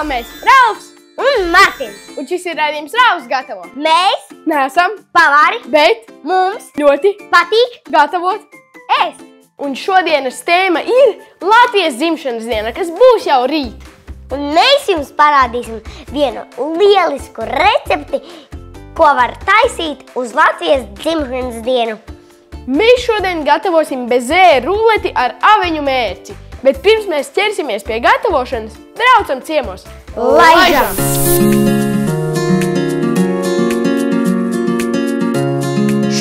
mēs Ralfs un Martins. un šis ir raidījums Ralfs gatavo. Mēs, Neesam, pavari, bet mums ļoti patīk gatavot. ēst. Un šodienas tēma ir Latvijas dzimšanas diena, kas būs jau rīt. Un mēs jums parādīsim vienu lielisku recepti, ko var taisīt uz Latvijas dzimšanas dienu. Mēs šodien gatavosim bezē ruleti ar aveņu mērci. Bet pirms mēs ķersimies pie gatavošanas, braucam ciemos. Laižam!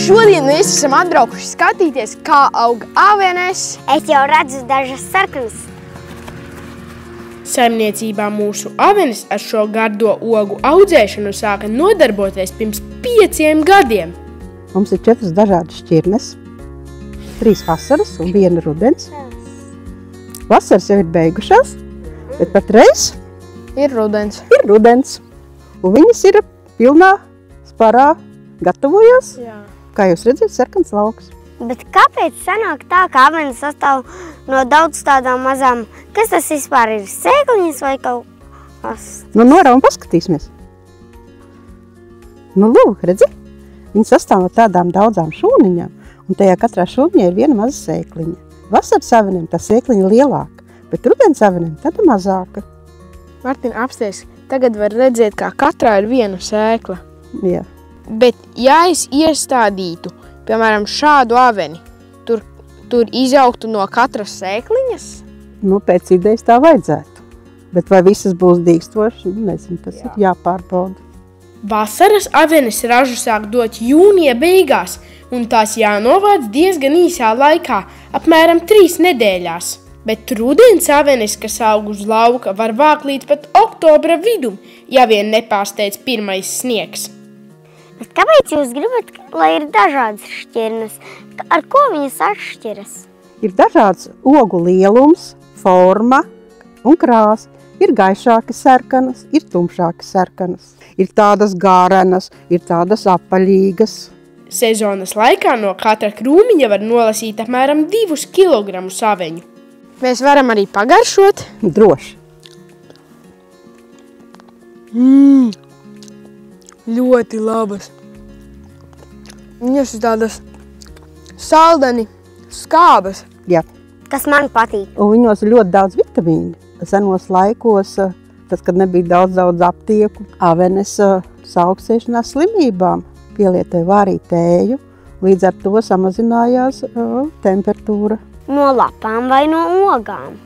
Šodien mēs esam atbraukuši skatīties, kā aug avenes. Es jau redzu dažas sarkanas. Saimniecībā mūsu avenes ar šo gardo ogu audzēšanu sāka nodarboties pirms 5 gadiem. Mums ir 4 dažādas šķirnes, 3 vasaras un 1 rudens. Vasaras jau ir beigušās, bet patreiz Ir rudens. ir rudens. Un viņas ir pilnā sparā gatavojās. Jā. Kā jūs redzat, sarkans lauks. Bet kāpēc sanāk tā, ka avenes sastāv no daudz tādām mazām? Kas tas vispār ir? Sēkliņas vai kaut kas? Nu, norā un paskatīsimies. Nu, lūk, redzi? Viņi sastāv no tādām daudzām šūniņām, un tajā katrā šūniņā ir viena maza sēkliņa. Vasaras avenēm tā sēkliņa lielāka, bet rudens avenēm tāda mazāka. Martin, apsties, tagad var redzēt, kā katrā ir viena sēkla. Jā. Bet, ja es iestādītu, piemēram, šādu aveni, tur izaugtu no katras sēkliņas? Nu, pēc idejas tā vajadzētu. Bet vai visas būs dīkstošas? Nezinu, tas ir jāpārbauda. Vasaras avenes ražu sāk dot jūnija beigās, un tās jānovāc diezgan īsā laikā, apmēram 3 nedēļās. Bet rudens avenes, kas aug uz lauka, var vākt līdz pat oktobra vidum, ja vien nepārsteidz pirmais sniegs. Bet kāpēc jūs gribat, lai ir dažādas šķirnes? Ar ko viņas atšķiras? Ir dažāds ogu lielums, forma un krāsa. Ir gaišāki sarkanas, ir tumšāki sarkanas. Ir tādas gārenas, ir tādas apaļīgas. Sezonas laikā no katra krūmiņa var nolasīt apmēram 2 kg aveņu. Mēs varam arī pagaršot. Droši. Ļoti labas. Viņas ir tādas saldeni, skābas. Jā. Kas man patīk? Un viņos ir ļoti daudz vitamīnu. Senos laikos, tad, kad nebija daudz aptieku, avenes saaugstēšanās slimībām pielietoja vārīt tēju, līdz ar to samazinājās temperatūra. No lapām vai no ogām?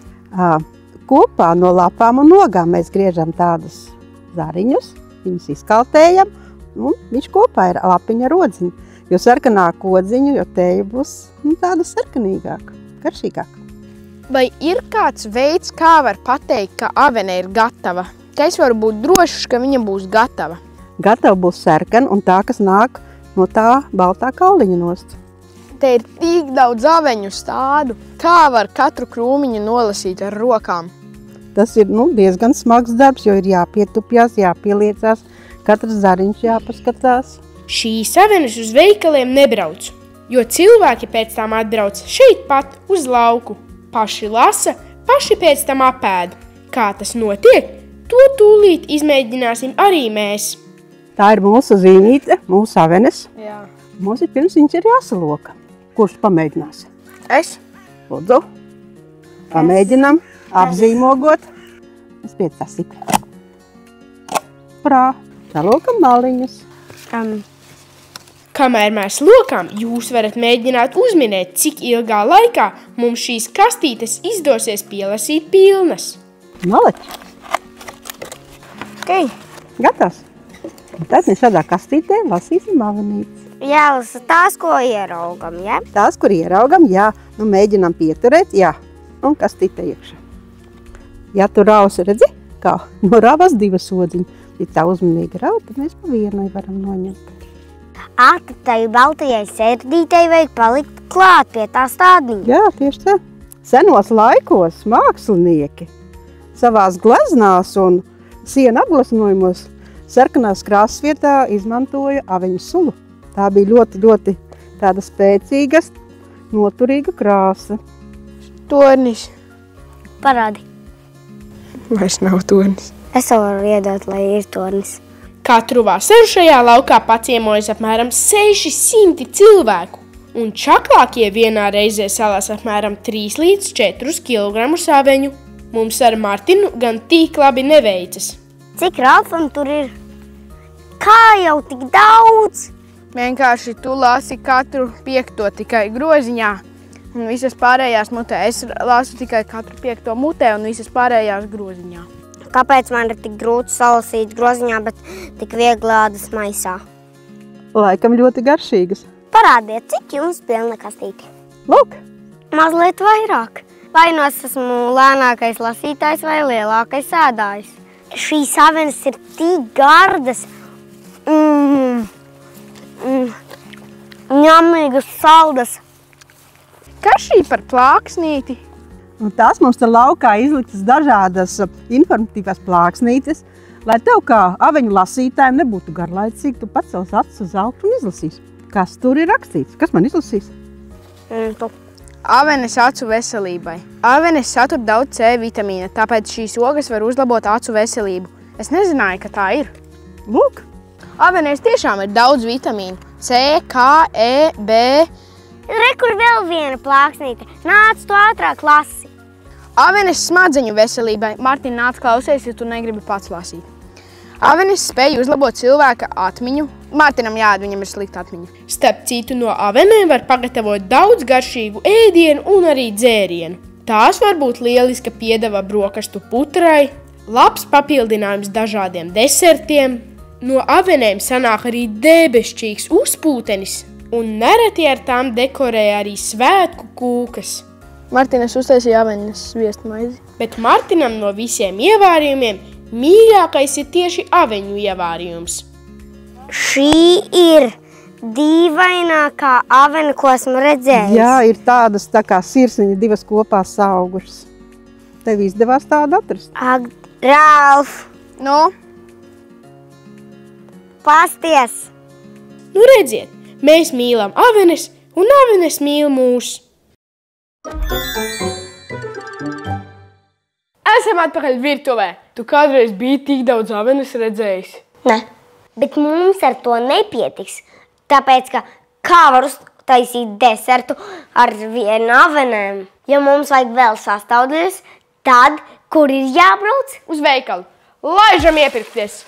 Kopā no lapām un ogām mēs griežam tādas zariņus, viņus izkaltējam, un viņš kopā ir lapiņa rodziņa. Jo sarkanāk odziņu, jo tēja būs tāda sarkanīgāka, garšīgāka. Vai ir kāds veids, kā var pateikt, ka avene ir gatava? Ka es varu būt drošs, ka viņa būs gatava. Gatava būs sarkana un tā, kas nāk no tā baltā kauliņa nost. Te ir tik daudz aveņu stādu. Kā var katru krūmiņu nolasīt ar rokām? Tas ir diezgan smags darbs, jo ir jāpietupjās, jāpieliecās, katrs zariņš jāpaskatās. Šīs avenes uz veikaliem nebrauc, jo cilvēki pēc tām atbrauc šeit pat uz lauku. Paši lasa, paši pēc tam apēd. Kā tas notiek, to tūlīt izmēģināsim arī mēs. Tā ir mūsu zīmīte, mūsu avenes. Jā. Mums ir pirms viņš ir jāsaloka. Kurš pamēģinās? Es? Lūdzu. Pamēģinam apzīmogot. Es piecās sipri. Prā. Salokam maliņus. Kamēr mēs lokām, jūs varat mēģināt uzminēt, cik ilgā laikā mums šīs kastītes izdosies pielasīt pilnas. Maleči. Okay. Gatavs. Un tad mēs šādā kastītē lasīsim avenītes. Jālasa tās, ko ieraugam, ja? Tās, kur ieraugam, jā. Mēģinām pieturēt, jā. Un kastītē iekšā. Ja tu rausi, redzi, kā norāvās 2 odziņas. Ja tā uzmanīgi rauj, tad mēs pa vienai varam noņemt. Tad tai baltajai sērdītei vajag palikt klāt pie tā stādniņa. Jā, tieši tā. Senos laikos mākslinieki savās gleznās un sienu apgleznojumos sarkanās krāsas vietā izmantoja aveņu sulu. Tā bija ļoti tāda spēcīga, noturīga krāsa. Tornis. Parādi. Vairs nav tornis. Es varu iedot, lai ir tornis. Katru vasaru šajā laukā paciemojas apmēram 600 cilvēku, un čaklākie vienā reizē salās apmēram 3 līdz 4 kg saveņu. Mums ar Martinu gan tik labi neveicas. Cik Ralfam tur ir? Kā jau tik daudz? Vienkārši tu lasi katru 5. tikai groziņā un visas pārējās mutē. Es lasu tikai katru 5. mutē un visas pārējās groziņā. Kāpēc man ir tik grūti salasīt groziņā, bet tik viegli ādas maisā? Laikam ļoti garšīgas. Parādiet, cik jums pilna kastīte? Lūk, Mazliet vairāk. Vai nu es esmu lēnākais lasītājs vai lielākais ēdājs? Šīs avenes ir tik gardas. Ņemīgas, saldas. Kas šī par plāksnīti? un tās mums te laukā izliktas dažādas informatīvās plāksnītes, lai tev kā aveņu lasītājiem nebūtu garlaicīgi, tu pats savus acis uz augšu un izlasīsi. Kas tur ir rakstīts? Kas man izlasīs? Avenes acu veselībai. Avenes satur daudz C vitamīna, tāpēc šīs ogas var uzlabot acu veselību. Es nezināju, ka tā ir. Lūk! Avenēs tiešām ir daudz vitamīnu. C, K, E, B. Rekur vēl viena plāksnīte. Nāc to ātrāk lasi. Avenes smadzeņu veselībai. Martin, nāc klausies, ja tu negribi pats lasīt. Avenes spēj uzlabot cilvēka atmiņu. Martinam jād, viņam ir slikta atmiņa. Starp citu, no avenēm var pagatavot daudz garšīgu ēdienu un arī dzērienu. Tās var būt lieliska piedeva brokastu putrai, labs papildinājums dažādiem desertiem. No avenēm sanāk arī debešķīgs uzpūtenis, un nereti ar tām dekorē arī svētku kūkas. Martinas uztaisīja avenes sviestmaizi. Bet Martinam no visiem ievārījumiem mīļākais ir tieši aveņu ievārījums. Šī ir dīvainākā avena, ko esmu redzējis. Jā, ir tādas tā kā sirsniņa divas kopā saugušas. Tev izdevās tādu atrast? Ak, Ralf, No, pasties! Nu redziet, mēs mīlam avenes, un avenes mīl mūs. Esam atpakaļ virtuvē. Tu kādreiz biji tik daudz avenes redzējis? Ne, bet mums ar to nepietiks, tāpēc, ka kā var uztaisīt desertu ar vienu avenēm? Ja mums vajag vēl sastāvdaļas, tad, kur ir jābrauc? Uz veikalu. Laižam iepirkties!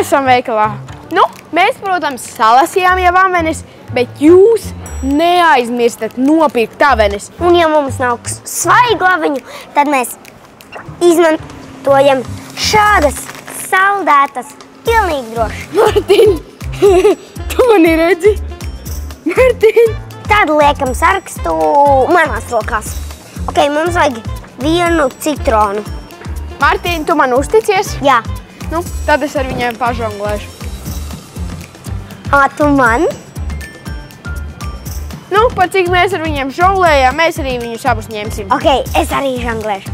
esam veikalā. Nu, mēs, protams, salasījām jau avenes, bet jūs neaizmirstat nopirkt avenes. Un ja mums nav svaigu aveņu, tad mēs izmantojam šādas saldētas, pilnīgi droši. Martin, tu mani redzi? Martin! Tad liekam sarakstu manās rokās. Ok, mums vajag vienu citronu. Martin, tu man uzticies? Jā. Nu, tad es ar viņiem pažonglēšu. Tu man? Nu, par cik mēs ar viņiem žonglējām, mēs arī viņus abus ņemsim. Ok, es arī žonglēšu.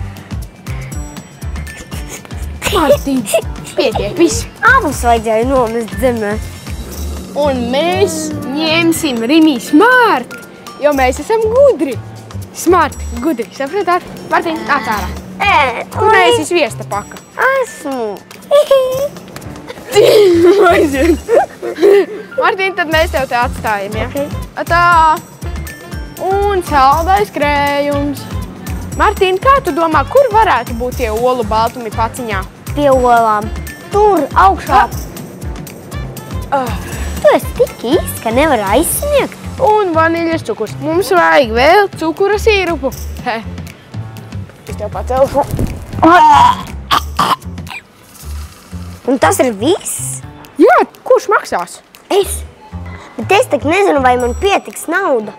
Martin, pietiek, viss. Abus vajadzēja nomest zemē. Un mēs ņemsim Rimi Smart, jo mēs esam gudri. Smart, gudri, sapratāt? Martin, nāc ārā. Tu neesi sviesta paka. Esmu. Aiziet. Martin, tad mēs tev te atstājam, ja? Okay. Tā. Un saldais krējums. Martin, kā tu domā, kur varētu būt tie olu baltumi paciņā? Pie olām. Tur, augšā. Tu esi tik īsts, ka nevar aizsniegt. Un vaniļas cukurs. Mums vajag vēl cukura sīrupu. Es tev pacelšu. Un tas ir viss? Jā, kurš maksās? Es. Bet es tak nezinu, vai man pietiks nauda.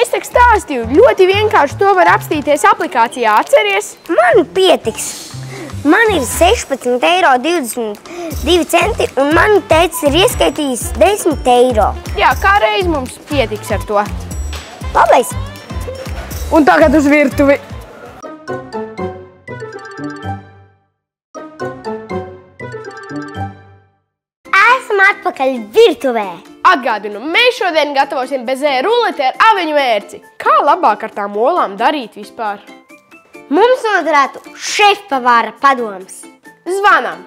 Es tak stāstīju, ļoti vienkārši to var apstīties aplikācijā, atceries? Man pietiks. Man ir 16,22 € un man teicis ir ieskaitījis 10 €. Jā, kā reiz mums pietiks ar to. Labais. Un tagad uz virtuvi. Esam atpakaļ virtuvē. Atgādinu, mēs šodien gatavosim bezē ruleti ar aveņu mērci. Kā labāk ar tām olām darīt vispār? Mums noderētu šefpavāra padoms. Zvanām!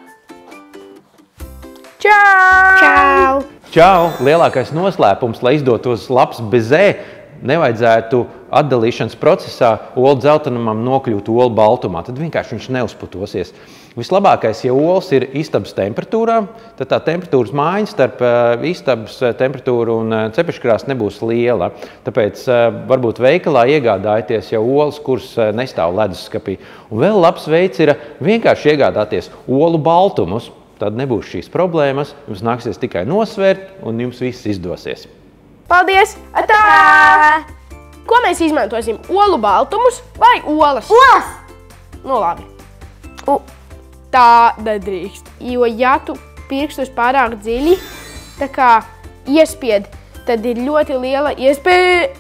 Čau! Čau! Lielākais noslēpums, lai izdotos labs bezē, nevajadzētu atdalīšanas procesā olu dzeltenumam nokļūt olu baltumā. Tad vienkārši viņš neuzputosies. Vislabākais, ja olas ir istabas temperatūrā, tad tā temperatūras maiņa starp istabas temperatūru un cepeškrāsu nebūs liela. Tāpēc varbūt veikalā iegādājieties jau olas, kuras nestāv leduskapī. Un vēl labs veids ir vienkārši iegādāties olu baltumus. Tad nebūs šīs problēmas, jums nāksies tikai nosvērt un jums viss izdosies. Paldies! Atā! Ko mēs izmantosim? Olu baltumus vai olas? Olas! Nu labi. Tā nedrīkst, jo ja tu pirkstus pārāk dziļi, tā kā iespied, tad ir ļoti liela iespēja,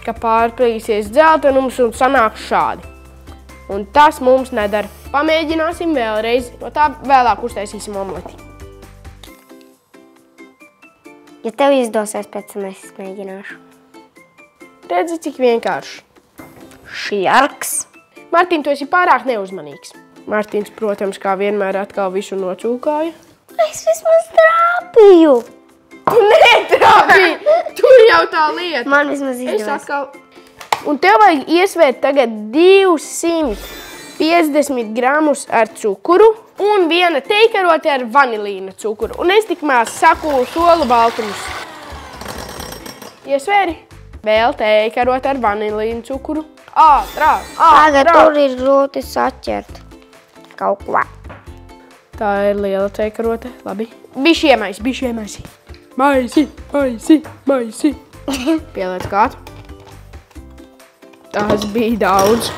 ka pārplīsies dzeltenums un sanāks šādi. Un tas mums nedara. Pamēģināsim vēlreiz, no tā vēlāk uztaisīsim omleti. Ja tev izdosies, pēc tam es mēģināšu. Redzi, cik vienkārši. Šarks. Martīn, tu esi pārāk neuzmanīgs. Martīns, protams, kā vienmēr atkal visu nocūkāja. Es vismaz trāpīju. Tu netrāpīji! Tur jau tā lieta. Man vismaz Es izdevās. atkal... Un tev vajag iesvērt tagad 250 gramus ar cukuru un viena teikarote ar vanilīna cukuru. Un es tikmēr saku olu baltumus. Iesvēri? Vēl teikarote ar vanilīna cukuru. Ātrāk! Tagad tur ir grūti saķert kaut ko. Tā ir liela teikarote. Labi. Bišķi iemaisi. Maisi. Pieliec kātu. Tas bija daudz.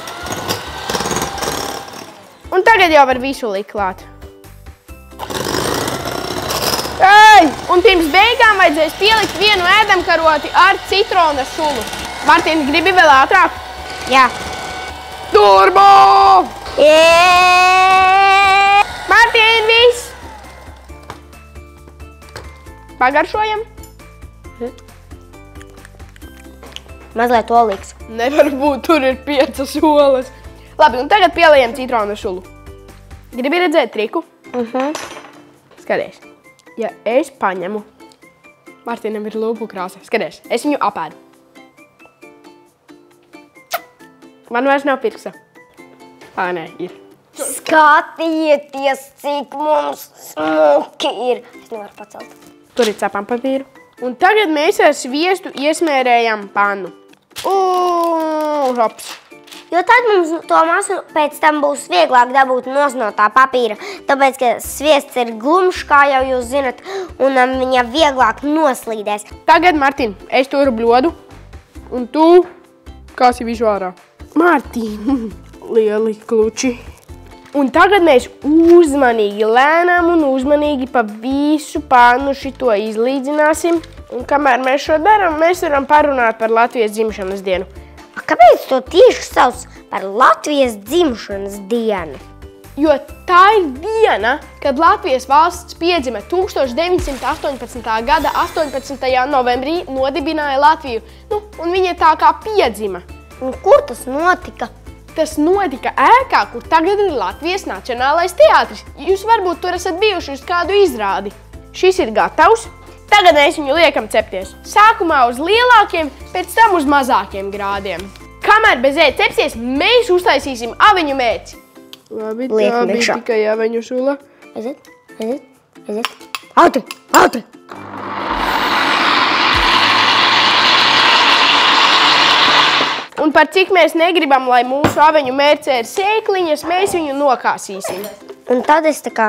Un tagad jau var visu likt klāt. Ei! Un pirms beigām vajadzēs pielikt vienu ēdamkaroti ar citrona sulu. Martīn, gribi vēl ātrāk? Jā. Turbo! Martīn, viss! Pagaršojam? Mazliet olīgs. Nevar būt, tur ir 5 olas. Labi, un tagad pieliejam citrona sulu. Gribi redzēt triku? Skaties. Ja es paņemu, Martīnam ir lūpu krāsa. Skaties, es viņu apēdu. Man vairs nav pirksta. Nē, ir. Skatieties, cik mums smuki ir. Es nevaru pacelt. Tur ir cepam papīru. Un tagad mēs ar sviestu iesmērējam pannu. Hops. Jo tad mums to masu pēc tam būs vieglāk dabūt no tā papīra. Tāpēc, ka sviests ir glumšs, kā jau jūs zinat, un viņa vieglāk noslīdēs. Tagad, Martīn, es turu bļodu. Un tu kāsi visu ārā. Martīn, lieli kluči. Un tagad mēs uzmanīgi, lēnām un uzmanīgi pa visu pannu šito izlīdzināsim. Un kamēr mēs šo darām, mēs varam parunāt par Latvijas dzimšanas dienu. Kāpēc to tieši sauc par Latvijas dzimšanas dienu? Jo tā ir diena, kad Latvijas valsts piedzima 1918. gada 18. novembrī nodibināja Latviju. Un viņa tā kā piedzima. Un kur tas notika? Tas notika ēkā, kur tagad ir Latvijas Nacionālais teātris. Jūs varbūt tur esat bijuši uz kādu izrādi. Šis ir gatavs. Tagad mēs viņu liekam cepties. Sākumā uz lielākiem, pēc tam uz mazākiem grādiem. Kamēr bezē cepsies, mēs uztaisīsim aveņu mērci. Labi, tā bija tikai aveņu sula. Aiziet. Ātri! Un par cik mēs negribam, lai mūsu aveņu mērcē ir sēkliņas, mēs viņu nokāsīsim. Un tad es tā kā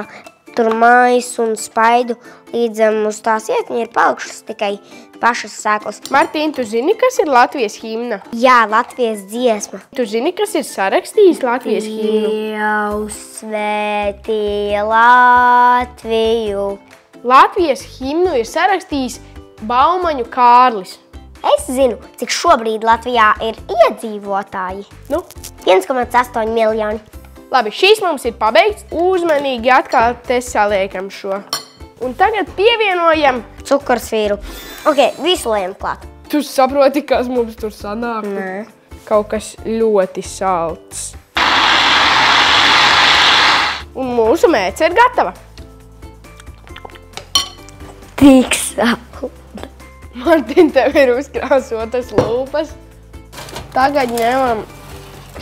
tur maisu un spaidu līdz uz tās ietņi ir palikušas tikai pašas sēklas. Martīn, tu zini, kas ir Latvijas himna? Jā, Latvijas dziesma. Tu zini, kas ir sarakstījis Latvijas himnu? Dievs svētī Latviju. Latvijas himnu ir sarakstījis Baumaņu Kārlis. Es zinu, cik šobrīd Latvijā ir iedzīvotāji. 1,8 miljoni. Labi, šīs mums ir pabeigts. Uzmanīgi atkal te saliekam šo Un tagad pievienojam. Cukursvīru. Ok, visu lejam klāt. Tu saproti, kas mums tur sanāk? Nē. Kaut kas ļoti salds. Un mūsu mēce ir gatava. Tik salda. Martin, tev ir uzkrāsotas lūpas. Tagad ņemam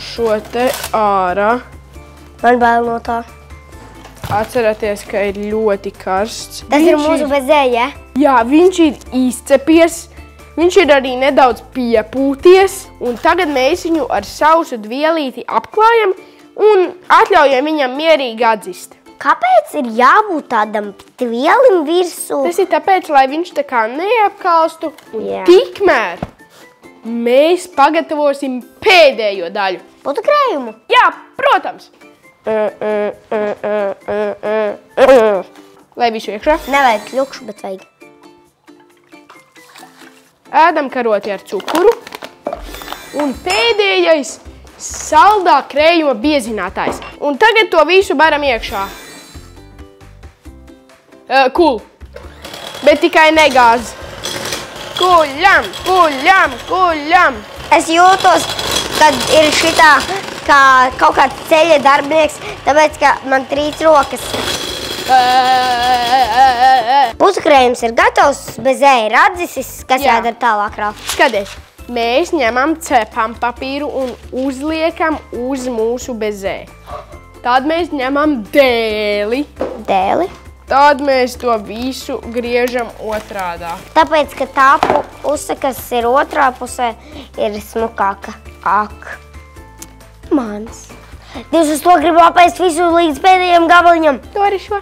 šo te ārā. Man bail no tā. Atcerieties, ka ir ļoti karsts. Tas ir mūsu bezē, ja? Jā, viņš ir izcepies. Viņš ir arī nedaudz piepūties. Un tagad mēs viņu ar sausu dvielīti apklājam un atļaujam viņam mierīgi atzist. Kāpēc ir jābūt tādam tvielim virsū? Tas ir tāpēc, lai viņš tā kā neapkalstu. Un Jā. tikmēr mēs pagatavosim pēdējo daļu. Putukrējumu? Jā, protams. Lai visu iekšā. Nevajag kļukšu, bet vajag. Ēdam karoti ar cukuru. Un pēdējais saldā krējuma biezinātājs. Un tagad to visu baram iekšā. Kul. Bet tikai negāz. Kuļam, kuļam, kuļam. Es jūtos, kad ir šitā kā kaut kāds ceļa darbinieks, tāpēc, ka man trīc rokas. Putukrējums ir gatavs, bezē ir atdzisis, kas Jā. jādara tālāk, Ralf. Skaties, mēs ņemam cepam papīru un uzliekam uz mūsu bezē. Tad mēs ņemam dēli. Dēli. Tad mēs to visu griežam otrādā. Tāpēc, ka tā puse, kas ir otrā pusē, ir smukāka. Ak. Mans. Dievs, uz to gribu apēst visu līdz pēdējiem gabaliņam. To arī šo.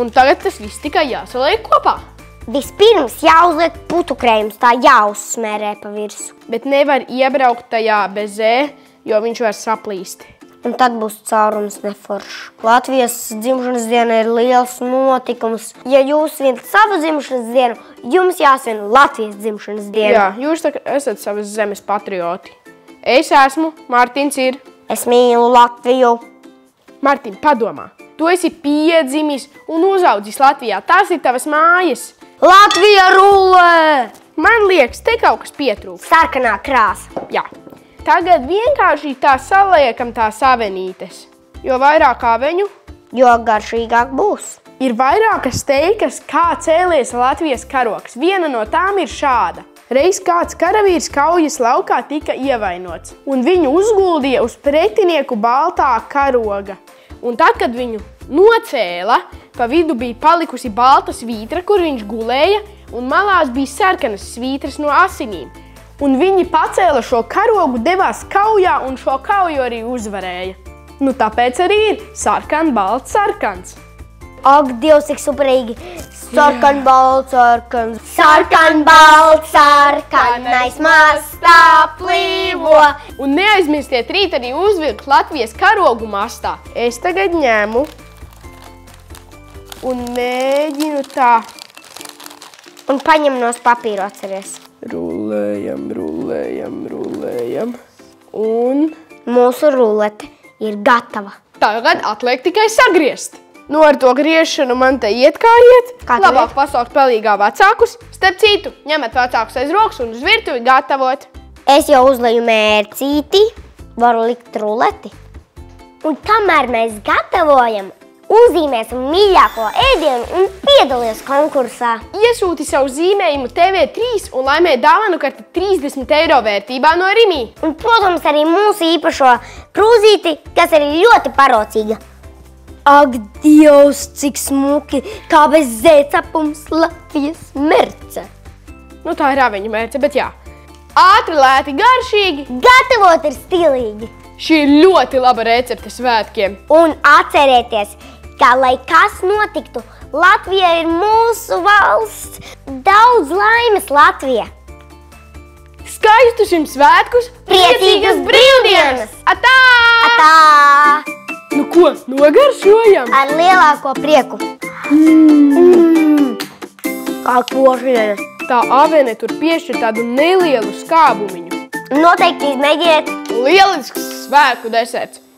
Un tagad tas viss tikai jāsaliek kopā. Vispirms jāuzliek putukrējums, tā jāuzsmērē pa virsu. Bet nevar iebraukt tajā bezē, jo viņš var saplīst. Un tad būs caurums neforšs. Latvijas dzimšanas diena ir liels notikums. Ja jūs svinat savu dzimšanas dienu, jums jāsvin Latvijas dzimšanas diena. Jā, jūs esat savas zemes patrioti. Es esmu, Martins ir. Es mīlu Latviju. Martin, padomā, tu esi piedzimis un uzaudzis Latvijā. Tās ir tavas mājas. Latvija rullē! Man liekas, te kaut kas pietrūkst. Sarkanā krāsa. Jā. Tagad vienkārši tā saliekam tās avenītes. Jo vairāk aveņu, Jo garšīgāk būs. ir vairākas teikas, kā cēlies Latvijas karogs. Viena no tām ir šāda. Reiz kāds karavīrs kaujas laukā tika ievainots, un viņu uzguldīja uz pretinieku baltā karoga. Un tad, kad viņu nocēla, pa vidu bija palikusi balta svītra, kur viņš gulēja, un malās bija sarkanas svītras no asinīm. Un viņi pacēla šo karogu, devās kaujā un šo kauju arī uzvarēja. Nu, tāpēc arī ir sarkan, balts, sarkans. Ak, Dievs, cik superīgi! Sarkan, balts, sarkans. Sarkan, balts, sarkanais mastā plīvo. Un neaizmirstiet rīt arī uzvilkt Latvijas karogu mastā. Es tagad ņemu un mēģinu tā. Un paņem nos papīru, atceries. Rulējam, rulējam, rulējam. Un Mūsu rulete ir gatava. tagad atliek tikai sagriezt. Nu, ar to griešanu man te iet kā iet. Kā tev Labāk pasaukt palīgā vecākus. Starp citu, ņemat vecākus aiz rokas un uz virtuvi gatavot. Es jau uzleju mērcīti, varu likt ruleti. Un kamēr mēs gatavojam, uzīmēsim mīļāko ēdienu un piedalies konkursā. Iesūti savu zīmējumu TV3 un laimē dāvanu karti 30 eiro vērtībā no Rimī. Un, protams, arī mūsu īpašo krūzīti, kas ir ļoti parocīga. Ak, Dievs, cik smuki, kā bez zēcepums Latvijas merce. Nu, tā ir aveņu mērce, bet jā. Ātri, lēti, garšīgi. Gatavot ir stilīgi. Šī ir ļoti laba recepte svētkiem. Un atcerieties, ka, lai kas notiktu, Latvija ir mūsu valsts. Daudz laimes, Latvija! Skaistus jums svētkus! Priecīgas brīvdienas! Atā! Tā! Nu ko, nogaršojam? Ar lielāko prieku! Kā košiena! Tā avene tur piešķir tādu nelielu skābumiņu. Noteikti izmēģiniet! Lielisks svētku deserts!